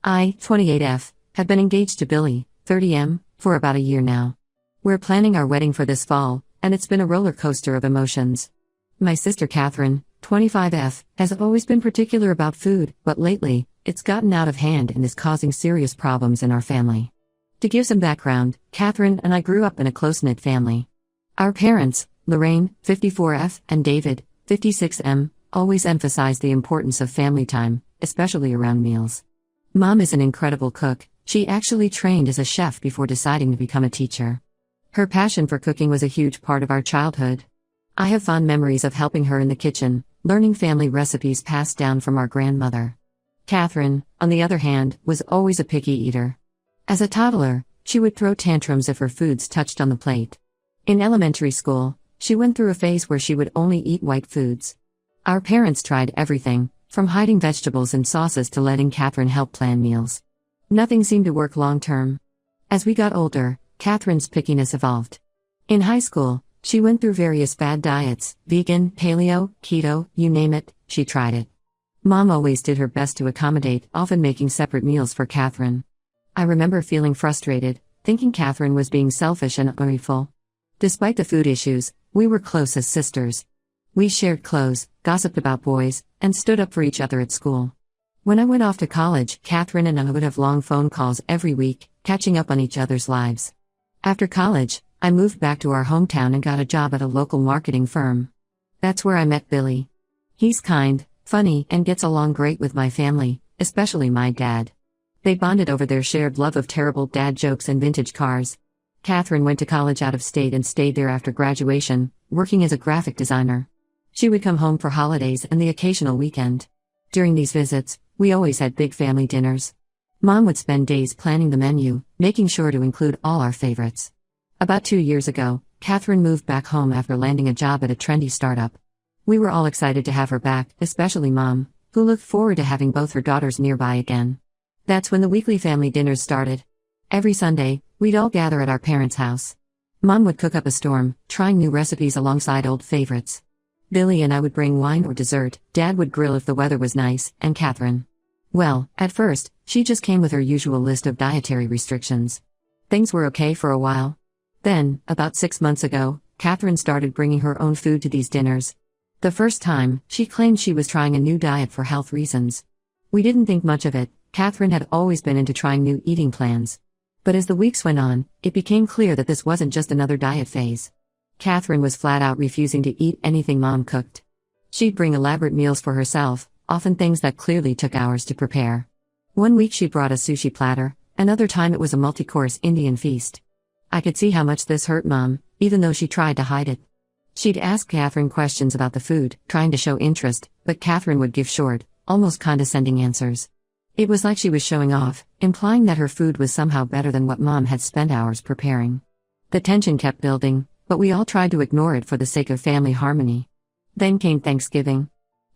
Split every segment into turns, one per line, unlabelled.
I, 28F, have been engaged to Billy, 30M, for about a year now. We're planning our wedding for this fall, and it's been a roller coaster of emotions. My sister Catherine, 25F, has always been particular about food, but lately, it's gotten out of hand and is causing serious problems in our family. To give some background, Catherine and I grew up in a close-knit family. Our parents, Lorraine, 54F, and David, 56M, always emphasized the importance of family time, especially around meals. Mom is an incredible cook. She actually trained as a chef before deciding to become a teacher. Her passion for cooking was a huge part of our childhood. I have fond memories of helping her in the kitchen, learning family recipes passed down from our grandmother. Catherine, on the other hand, was always a picky eater. As a toddler, she would throw tantrums if her foods touched on the plate. In elementary school, she went through a phase where she would only eat white foods. Our parents tried everything, from hiding vegetables in sauces to letting Catherine help plan meals. Nothing seemed to work long-term. As we got older, Catherine's pickiness evolved. In high school, she went through various fad diets, vegan, paleo, keto, you name it, she tried it. Mom always did her best to accommodate, often making separate meals for Catherine. I remember feeling frustrated, thinking Catherine was being selfish and ungrateful. Despite the food issues, we were close as sisters. We shared clothes, gossiped about boys, and stood up for each other at school. When I went off to college, Catherine and I would have long phone calls every week, catching up on each other's lives. After college, I moved back to our hometown and got a job at a local marketing firm. That's where I met Billy. He's kind, funny, and gets along great with my family, especially my dad. They bonded over their shared love of terrible dad jokes and vintage cars. Catherine went to college out of state and stayed there after graduation, working as a graphic designer. She would come home for holidays and the occasional weekend. During these visits, we always had big family dinners. Mom would spend days planning the menu, making sure to include all our favorites. About 2 years ago, Catherine moved back home after landing a job at a trendy startup. We were all excited to have her back, especially Mom, who looked forward to having both her daughters nearby again. That's when the weekly family dinners started. Every Sunday, we'd all gather at our parents' house. Mom would cook up a storm, trying new recipes alongside old favorites. Billy and I would bring wine or dessert, Dad would grill if the weather was nice, and Catherine. Well, at first, she just came with her usual list of dietary restrictions. Things were okay for a while. Then, about 6 months ago, Catherine started bringing her own food to these dinners. The first time, she claimed she was trying a new diet for health reasons. We didn't think much of it. Catherine had always been into trying new eating plans. But as the weeks went on, it became clear that this wasn't just another diet phase. Catherine was flat out refusing to eat anything Mom cooked. She'd bring elaborate meals for herself, often things that clearly took hours to prepare. One week she brought a sushi platter, another time it was a multi-course Indian feast. I could see how much this hurt Mom, even though she tried to hide it. She'd ask Catherine questions about the food, trying to show interest, but Catherine would give short, almost condescending answers. It was like she was showing off, implying that her food was somehow better than what Mom had spent hours preparing. The tension kept building, but we all tried to ignore it for the sake of family harmony. Then came Thanksgiving.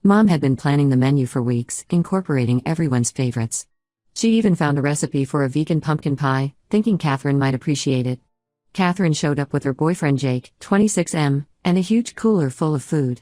Mom had been planning the menu for weeks, incorporating everyone's favorites. She even found a recipe for a vegan pumpkin pie, thinking Catherine might appreciate it. Catherine showed up with her boyfriend Jake, 26M, and a huge cooler full of food.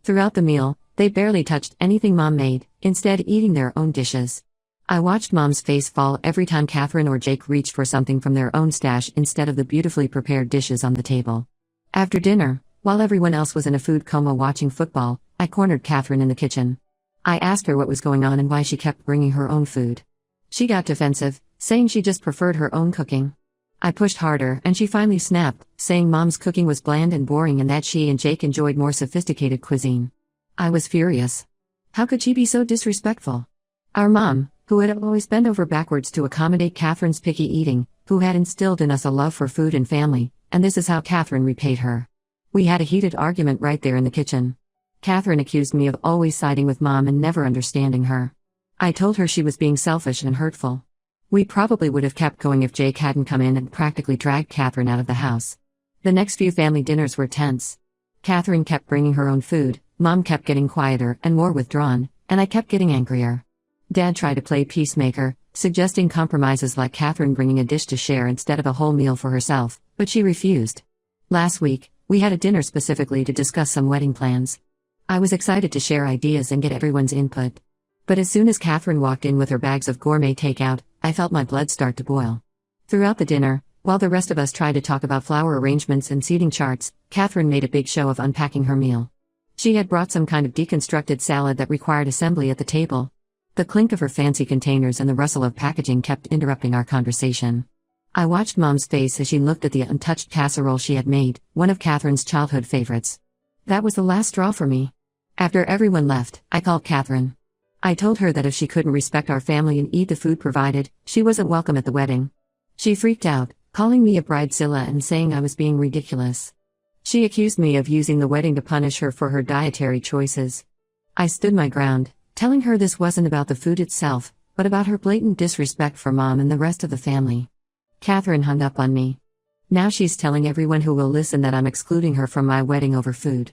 Throughout the meal, they barely touched anything Mom made, instead eating their own dishes. I watched Mom's face fall every time Catherine or Jake reached for something from their own stash instead of the beautifully prepared dishes on the table. After dinner, while everyone else was in a food coma watching football, I cornered Catherine in the kitchen. I asked her what was going on and why she kept bringing her own food. She got defensive, saying she just preferred her own cooking. I pushed harder and she finally snapped, saying Mom's cooking was bland and boring and that she and Jake enjoyed more sophisticated cuisine. I was furious. How could she be so disrespectful? Our mom, who had always bent over backwards to accommodate Catherine's picky eating, who had instilled in us a love for food and family, and this is how Catherine repaid her. We had a heated argument right there in the kitchen. Catherine accused me of always siding with Mom and never understanding her. I told her she was being selfish and hurtful. We probably would have kept going if Jake hadn't come in and practically dragged Catherine out of the house. The next few family dinners were tense. Catherine kept bringing her own food, Mom kept getting quieter and more withdrawn, and I kept getting angrier. Dad tried to play peacemaker, suggesting compromises like Catherine bringing a dish to share instead of a whole meal for herself, but she refused. Last week, we had a dinner specifically to discuss some wedding plans. I was excited to share ideas and get everyone's input. But as soon as Catherine walked in with her bags of gourmet takeout, I felt my blood start to boil. Throughout the dinner, while the rest of us tried to talk about flower arrangements and seating charts, Catherine made a big show of unpacking her meal. She had brought some kind of deconstructed salad that required assembly at the table. The clink of her fancy containers and the rustle of packaging kept interrupting our conversation. I watched Mom's face as she looked at the untouched casserole she had made, one of Catherine's childhood favorites. That was the last straw for me. After everyone left, I called Catherine. I told her that if she couldn't respect our family and eat the food provided, she wasn't welcome at the wedding. She freaked out, calling me a bridezilla and saying I was being ridiculous. She accused me of using the wedding to punish her for her dietary choices. I stood my ground, telling her this wasn't about the food itself, but about her blatant disrespect for Mom and the rest of the family. Catherine hung up on me. Now she's telling everyone who will listen that I'm excluding her from my wedding over food.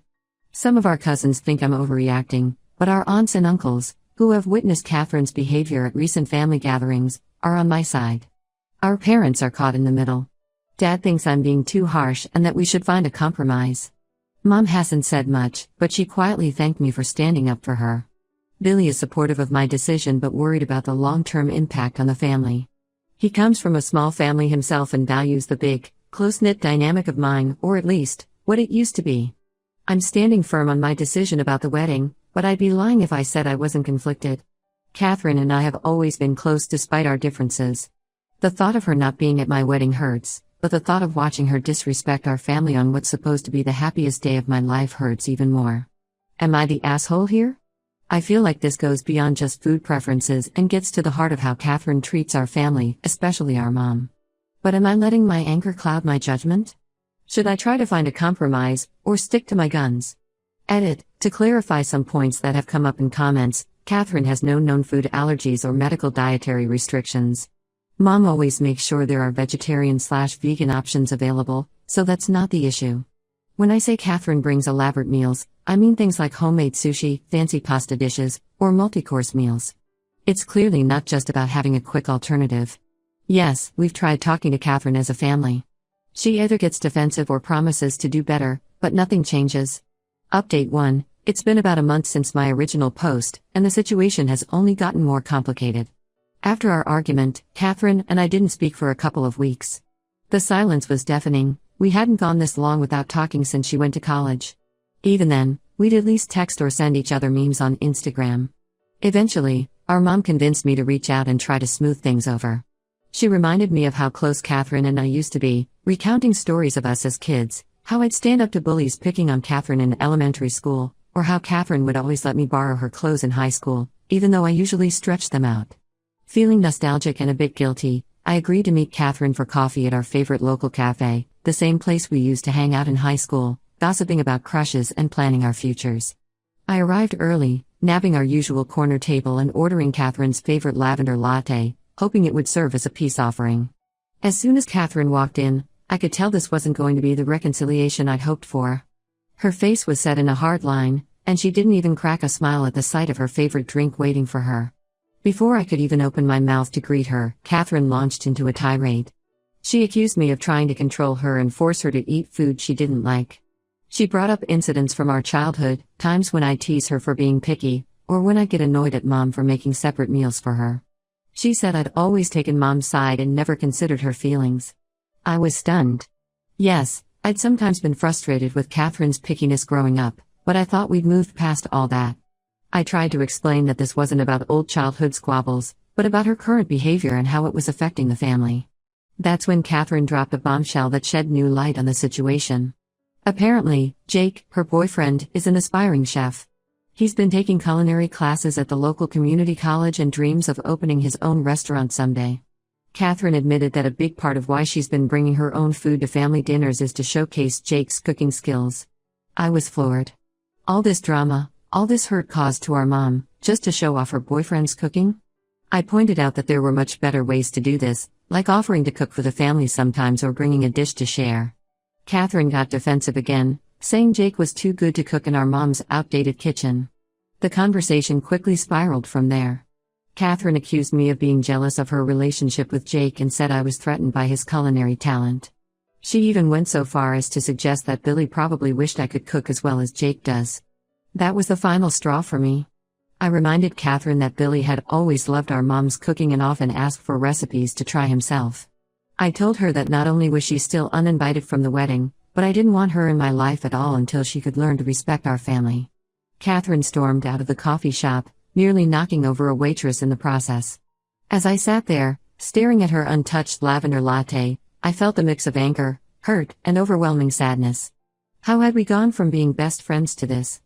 Some of our cousins think I'm overreacting, but our aunts and uncles, who have witnessed Catherine's behavior at recent family gatherings, are on my side. Our parents are caught in the middle. Dad thinks I'm being too harsh and that we should find a compromise. Mom hasn't said much, but she quietly thanked me for standing up for her. Billy is supportive of my decision but worried about the long-term impact on the family. He comes from a small family himself and values the big, close-knit dynamic of mine, or at least, what it used to be. I'm standing firm on my decision about the wedding, but I'd be lying if I said I wasn't conflicted. Catherine and I have always been close despite our differences. The thought of her not being at my wedding hurts, but the thought of watching her disrespect our family on what's supposed to be the happiest day of my life hurts even more. Am I the asshole here? I feel like this goes beyond just food preferences and gets to the heart of how Catherine treats our family, especially our mom. But am I letting my anger cloud my judgment? Should I try to find a compromise, or stick to my guns? Edit. To clarify some points that have come up in comments, Catherine has no known food allergies or medical dietary restrictions. Mom always makes sure there are vegetarian/vegan options available, so that's not the issue. When I say Catherine brings elaborate meals, I mean things like homemade sushi, fancy pasta dishes, or multi-course meals. It's clearly not just about having a quick alternative. Yes, we've tried talking to Catherine as a family. She either gets defensive or promises to do better, but nothing changes. Update 1. It's been about a month since my original post, and the situation has only gotten more complicated. After our argument, Catherine and I didn't speak for a couple of weeks. The silence was deafening. We hadn't gone this long without talking since she went to college. Even then, we'd at least text or send each other memes on Instagram. Eventually, our mom convinced me to reach out and try to smooth things over. She reminded me of how close Catherine and I used to be, recounting stories of us as kids, how I'd stand up to bullies picking on Catherine in elementary school, or how Catherine would always let me borrow her clothes in high school, even though I usually stretched them out. Feeling nostalgic and a bit guilty, I agreed to meet Catherine for coffee at our favorite local cafe, the same place we used to hang out in high school, gossiping about crushes and planning our futures. I arrived early, nabbing our usual corner table and ordering Catherine's favorite lavender latte, hoping it would serve as a peace offering. As soon as Catherine walked in, I could tell this wasn't going to be the reconciliation I'd hoped for. Her face was set in a hard line, and she didn't even crack a smile at the sight of her favorite drink waiting for her. Before I could even open my mouth to greet her, Catherine launched into a tirade. She accused me of trying to control her and force her to eat food she didn't like. She brought up incidents from our childhood, times when I'd tease her for being picky, or when I'd get annoyed at Mom for making separate meals for her. She said I'd always taken Mom's side and never considered her feelings. I was stunned. Yes, I'd sometimes been frustrated with Catherine's pickiness growing up, but I thought we'd moved past all that. I tried to explain that this wasn't about old childhood squabbles, but about her current behavior and how it was affecting the family. That's when Catherine dropped a bombshell that shed new light on the situation. Apparently, Jake, her boyfriend, is an aspiring chef. He's been taking culinary classes at the local community college and dreams of opening his own restaurant someday. Catherine admitted that a big part of why she's been bringing her own food to family dinners is to showcase Jake's cooking skills. I was floored. All this drama, all this hurt caused to our mom, just to show off her boyfriend's cooking? I pointed out that there were much better ways to do this, like offering to cook for the family sometimes or bringing a dish to share. Catherine got defensive again, saying Jake was too good to cook in our mom's outdated kitchen. The conversation quickly spiraled from there. Catherine accused me of being jealous of her relationship with Jake and said I was threatened by his culinary talent. She even went so far as to suggest that Billy probably wished I could cook as well as Jake does. That was the final straw for me. I reminded Catherine that Billy had always loved our mom's cooking and often asked for recipes to try himself. I told her that not only was she still uninvited from the wedding, but I didn't want her in my life at all until she could learn to respect our family. Catherine stormed out of the coffee shop, nearly knocking over a waitress in the process. As I sat there, staring at her untouched lavender latte, I felt a mix of anger, hurt, and overwhelming sadness. How had we gone from being best friends to this?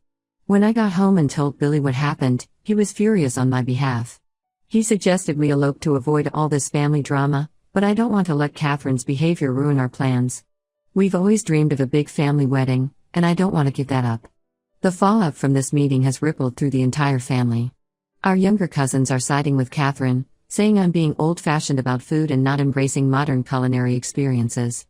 When I got home and told Billy what happened, he was furious on my behalf. He suggested we elope to avoid all this family drama, but I don't want to let Catherine's behavior ruin our plans. We've always dreamed of a big family wedding, and I don't want to give that up. The fallout from this meeting has rippled through the entire family. Our younger cousins are siding with Catherine, saying I'm being old-fashioned about food and not embracing modern culinary experiences.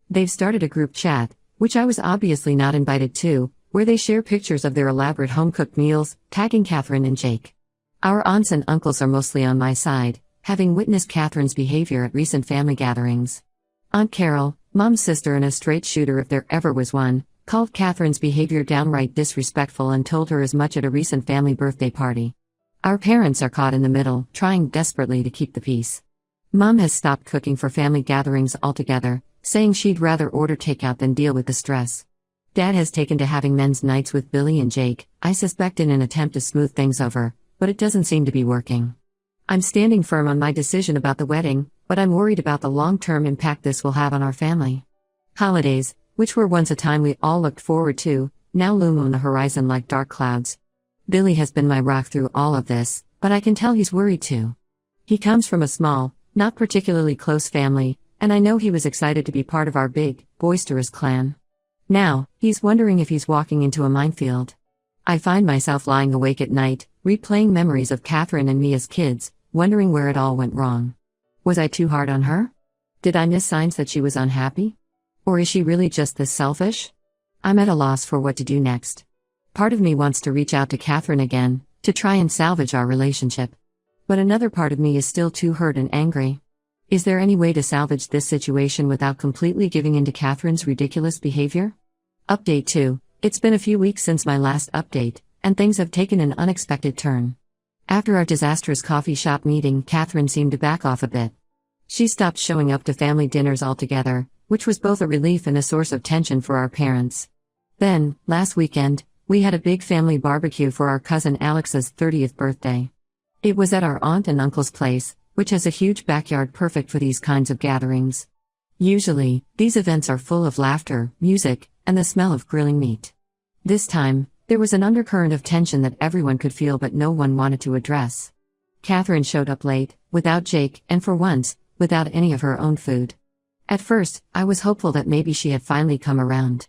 They've started a group chat, which I was obviously not invited to, where they share pictures of their elaborate home-cooked meals, tagging Catherine and Jake. Our aunts and uncles are mostly on my side, having witnessed Catherine's behavior at recent family gatherings. Aunt Carol, Mom's sister and a straight shooter if there ever was one, called Catherine's behavior downright disrespectful and told her as much at a recent family birthday party. Our parents are caught in the middle, trying desperately to keep the peace. Mom has stopped cooking for family gatherings altogether, saying she'd rather order takeout than deal with the stress. Dad has taken to having men's nights with Billy and Jake, I suspect in an attempt to smooth things over, but it doesn't seem to be working. I'm standing firm on my decision about the wedding, but I'm worried about the long-term impact this will have on our family. Holidays, which were once a time we all looked forward to, now loom on the horizon like dark clouds. Billy has been my rock through all of this, but I can tell he's worried too. He comes from a small, not particularly close family, and I know he was excited to be part of our big, boisterous clan. Now, he's wondering if he's walking into a minefield. I find myself lying awake at night, replaying memories of Catherine and me as kids, wondering where it all went wrong. Was I too hard on her? Did I miss signs that she was unhappy? Or is she really just this selfish? I'm at a loss for what to do next. Part of me wants to reach out to Catherine again, to try and salvage our relationship. But another part of me is still too hurt and angry. Is there any way to salvage this situation without completely giving in to Catherine's ridiculous behavior? Update 2. It's been a few weeks since my last update, and things have taken an unexpected turn. After our disastrous coffee shop meeting, Catherine seemed to back off a bit. She stopped showing up to family dinners altogether, which was both a relief and a source of tension for our parents. Then, last weekend, we had a big family barbecue for our cousin Alex's 30th birthday. It was at our aunt and uncle's place, which has a huge backyard perfect for these kinds of gatherings. Usually, these events are full of laughter, music, and the smell of grilling meat. This time, there was an undercurrent of tension that everyone could feel but no one wanted to address. Catherine showed up late, without Jake, and for once, without any of her own food. At first, I was hopeful that maybe she had finally come around.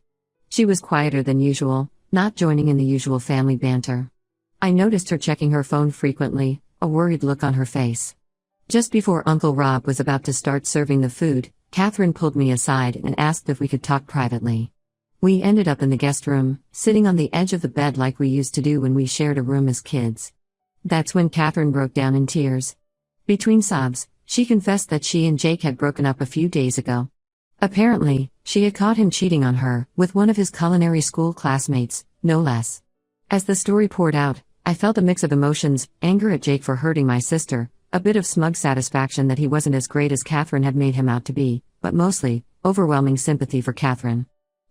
She was quieter than usual, not joining in the usual family banter. I noticed her checking her phone frequently, a worried look on her face. Just before Uncle Rob was about to start serving the food, Catherine pulled me aside and asked if we could talk privately. We ended up in the guest room, sitting on the edge of the bed like we used to do when we shared a room as kids. That's when Catherine broke down in tears. Between sobs, she confessed that she and Jake had broken up a few days ago. Apparently, she had caught him cheating on her, with one of his culinary school classmates, no less. As the story poured out, I felt a mix of emotions, anger at Jake for hurting my sister, a bit of smug satisfaction that he wasn't as great as Catherine had made him out to be, but mostly, overwhelming sympathy for Catherine.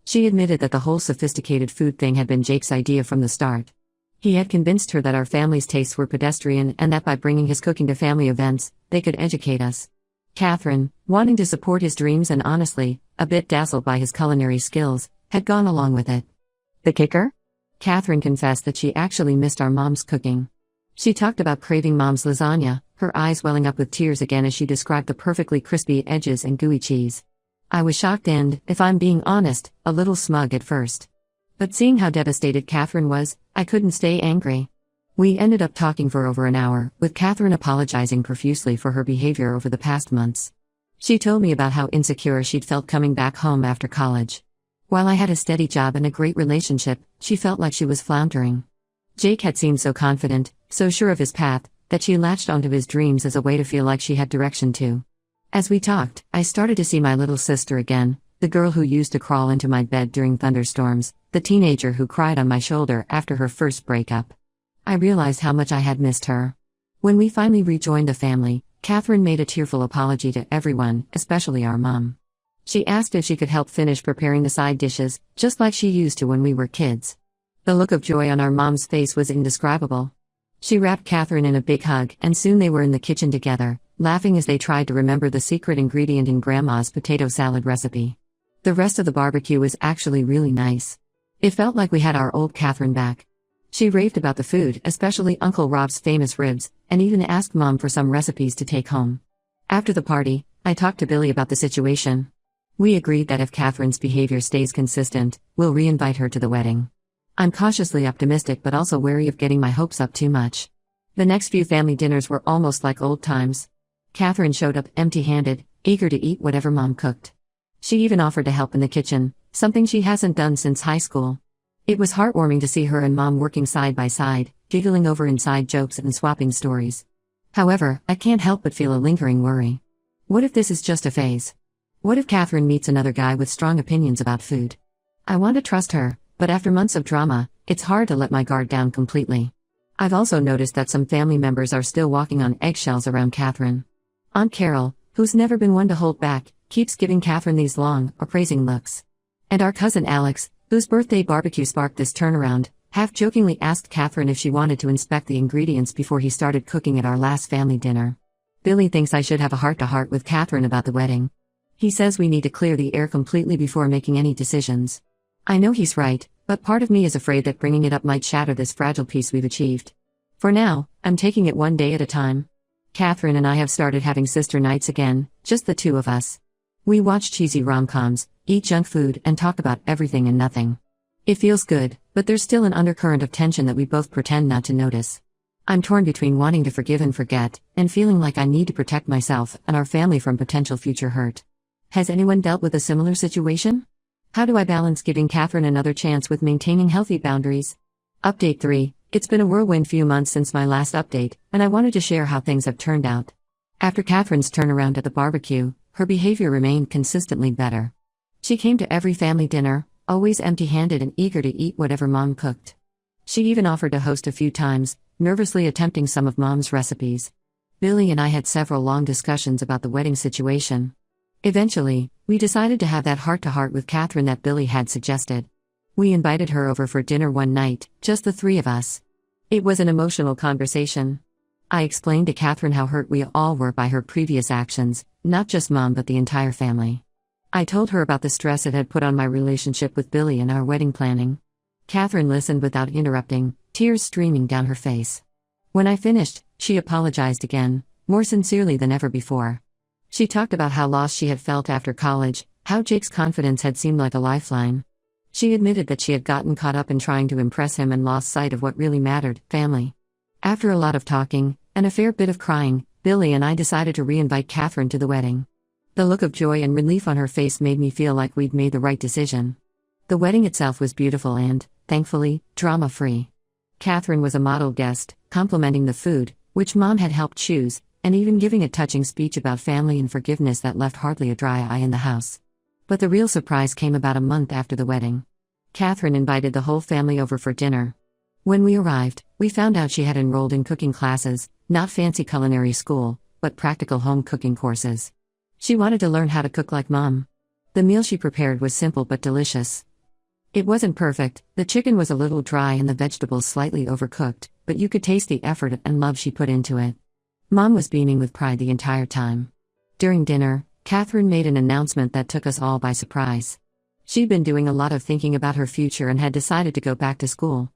She admitted that the whole sophisticated food thing had been Jake's idea from the start. He had convinced her that our family's tastes were pedestrian and that by bringing his cooking to family events, they could educate us. Catherine, wanting to support his dreams and honestly, a bit dazzled by his culinary skills, had gone along with it. The kicker? Catherine confessed that she actually missed our mom's cooking. She talked about craving mom's lasagna, her eyes welling up with tears again as she described the perfectly crispy edges and gooey cheese. I was shocked and, if I'm being honest, a little smug at first. But seeing how devastated Catherine was, I couldn't stay angry. We ended up talking for over an hour, with Catherine apologizing profusely for her behavior over the past months. She told me about how insecure she'd felt coming back home after college. While I had a steady job and a great relationship, she felt like she was floundering. Jake had seemed so confident, so sure of his path, that she latched onto his dreams as a way to feel like she had direction too. As we talked, I started to see my little sister again, the girl who used to crawl into my bed during thunderstorms, the teenager who cried on my shoulder after her first breakup. I realized how much I had missed her. When we finally rejoined the family, Catherine made a tearful apology to everyone, especially our mom. She asked if she could help finish preparing the side dishes, just like she used to when we were kids. The look of joy on our mom's face was indescribable. She wrapped Catherine in a big hug, and soon they were in the kitchen together, laughing as they tried to remember the secret ingredient in Grandma's potato salad recipe. The rest of the barbecue was actually really nice. It felt like we had our old Catherine back. She raved about the food, especially Uncle Rob's famous ribs, and even asked Mom for some recipes to take home. After the party, I talked to Billy about the situation. We agreed that if Catherine's behavior stays consistent, we'll re-invite her to the wedding. I'm cautiously optimistic but also wary of getting my hopes up too much. The next few family dinners were almost like old times. Catherine showed up empty-handed, eager to eat whatever Mom cooked. She even offered to help in the kitchen, something she hasn't done since high school. It was heartwarming to see her and Mom working side by side, giggling over inside jokes and swapping stories. However, I can't help but feel a lingering worry. What if this is just a phase? What if Catherine meets another guy with strong opinions about food? I want to trust her, but after months of drama, it's hard to let my guard down completely. I've also noticed that some family members are still walking on eggshells around Catherine. Aunt Carol, who's never been one to hold back, keeps giving Catherine these long, appraising looks. And our cousin Alex, whose birthday barbecue sparked this turnaround, half-jokingly asked Catherine if she wanted to inspect the ingredients before he started cooking at our last family dinner. Billy thinks I should have a heart-to-heart with Catherine about the wedding. He says we need to clear the air completely before making any decisions. I know he's right, but part of me is afraid that bringing it up might shatter this fragile peace we've achieved. For now, I'm taking it one day at a time. Catherine and I have started having sister nights again, just the two of us. We watch cheesy rom-coms, eat junk food, and talk about everything and nothing. It feels good, but there's still an undercurrent of tension that we both pretend not to notice. I'm torn between wanting to forgive and forget, and feeling like I need to protect myself and our family from potential future hurt. Has anyone dealt with a similar situation? How do I balance giving Catherine another chance with maintaining healthy boundaries? Update 3. It's been a whirlwind few months since my last update, and I wanted to share how things have turned out. After Catherine's turnaround at the barbecue, her behavior remained consistently better. She came to every family dinner, always empty-handed and eager to eat whatever Mom cooked. She even offered to host a few times, nervously attempting some of Mom's recipes. Billy and I had several long discussions about the wedding situation. Eventually, we decided to have that heart-to-heart with Catherine that Billy had suggested. We invited her over for dinner one night, just the three of us. It was an emotional conversation. I explained to Catherine how hurt we all were by her previous actions, not just Mom but the entire family. I told her about the stress it had put on my relationship with Billy and our wedding planning. Catherine listened without interrupting, tears streaming down her face. When I finished, she apologized again, more sincerely than ever before. She talked about how lost she had felt after college, how Jake's confidence had seemed like a lifeline. She admitted that she had gotten caught up in trying to impress him and lost sight of what really mattered, family. After a lot of talking, and a fair bit of crying, Billy and I decided to re-invite Catherine to the wedding. The look of joy and relief on her face made me feel like we'd made the right decision. The wedding itself was beautiful and, thankfully, drama-free. Catherine was a model guest, complimenting the food, which Mom had helped choose, and even giving a touching speech about family and forgiveness that left hardly a dry eye in the house. But the real surprise came about a month after the wedding. Catherine invited the whole family over for dinner. When we arrived, we found out she had enrolled in cooking classes, not fancy culinary school, but practical home cooking courses. She wanted to learn how to cook like Mom. The meal she prepared was simple but delicious. It wasn't perfect, the chicken was a little dry and the vegetables slightly overcooked, but you could taste the effort and love she put into it. Mom was beaming with pride the entire time. During dinner, Catherine made an announcement that took us all by surprise. She'd been doing a lot of thinking about her future and had decided to go back to school.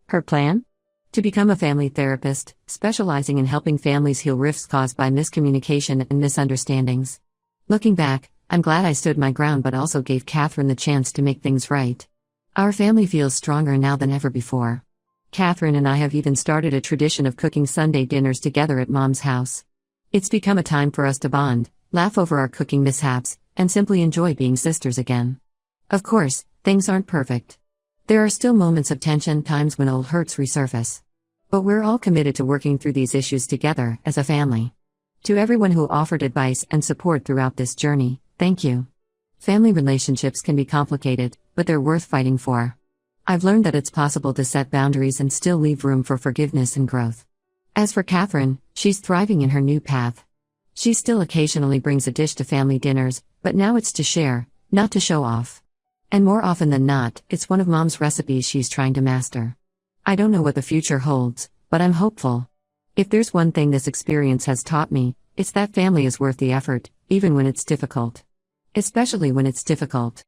Her plan? To become a family therapist, specializing in helping families heal rifts caused by miscommunication and misunderstandings. Looking back, I'm glad I stood my ground but also gave Catherine the chance to make things right. Our family feels stronger now than ever before. Catherine and I have even started a tradition of cooking Sunday dinners together at Mom's house. It's become a time for us to bond, laugh over our cooking mishaps, and simply enjoy being sisters again. Of course, things aren't perfect. There are still moments of tension, times when old hurts resurface. But we're all committed to working through these issues together, as a family. To everyone who offered advice and support throughout this journey, thank you. Family relationships can be complicated, but they're worth fighting for. I've learned that it's possible to set boundaries and still leave room for forgiveness and growth. As for Catherine, she's thriving in her new path. She still occasionally brings a dish to family dinners, but now it's to share, not to show off. And more often than not, it's one of Mom's recipes she's trying to master. I don't know what the future holds, but I'm hopeful. If there's one thing this experience has taught me, it's that family is worth the effort, even when it's difficult. Especially when it's difficult.